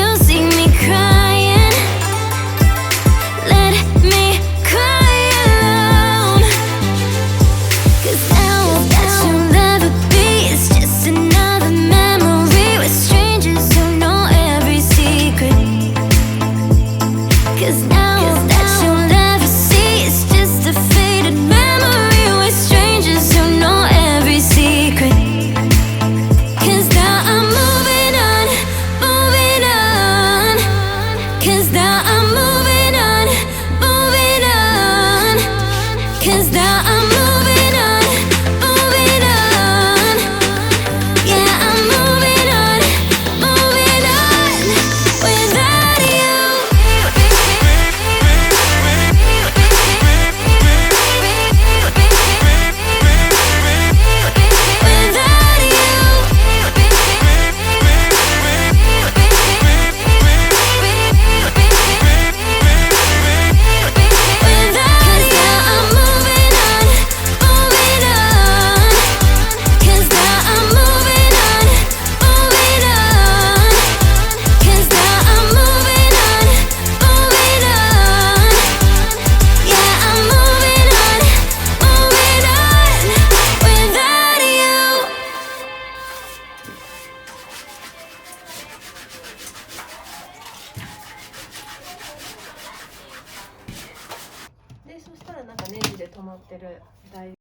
you see me crying, let me cry alone. 'Cause now that you'll never be, it's just another memory with strangers who know every secret. 'Cause now that you'll never see, it's just a faded memory with strangers who know every secret. 'Cause now I'm moving on, moving on. 'Cause now I'm moving on, moving on. 'Cause now I'm moving on, moving on. Yeah, I'm moving on, moving on without you. Without you. Without you. 'Cause now I'm moving on, moving on. 'Cause now I'm moving on, moving on. 'Cause now I'm moving on, moving on. Yeah, I'm moving on, moving on without you. でそしたらなんかネジで止まってる台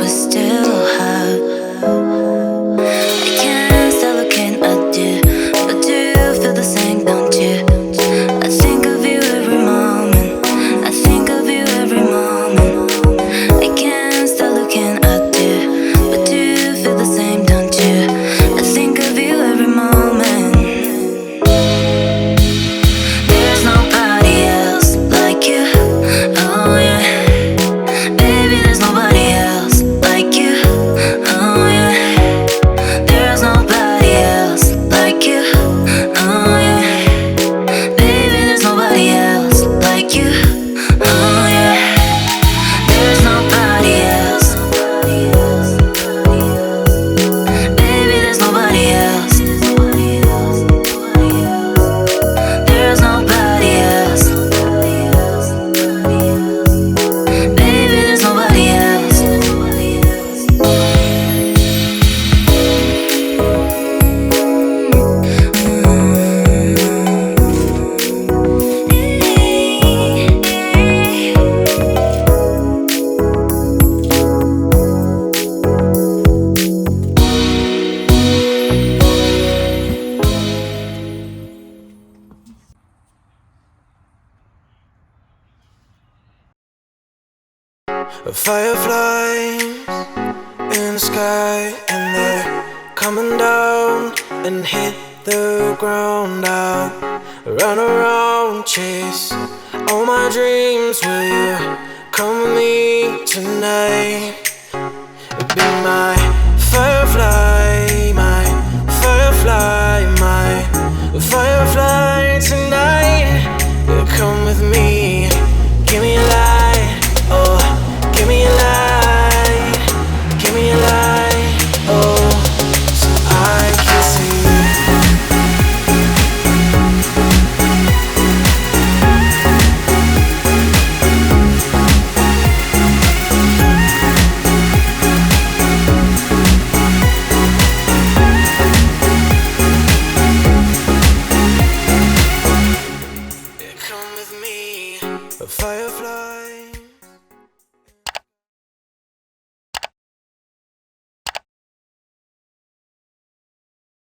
we still have. I can't stop looking at you, but do you feel the same, don't you? I think of you every moment, I think of you every moment. I can't stop looking at you, but do you feel the same, don't you? I think of you every moment. There's nobody else like you, oh yeah. Baby, there's nobody else like you, oh yeah. There's nobody else like you, oh yeah. Baby, there's nobody else like you, oh yeah. There's nobody else. Baby, there's nobody else. There's nobody else. Baby, there's nobody else. Fireflies in the sky, and they're coming down and hit the ground. I'll run around, chase all my dreams. Will you come with me tonight? Be my firefly, my firefly, my firefly tonight. Come with me, give me a light, oh. Give me a light, give me a light, oh, so I can see. Come with me, a firefly.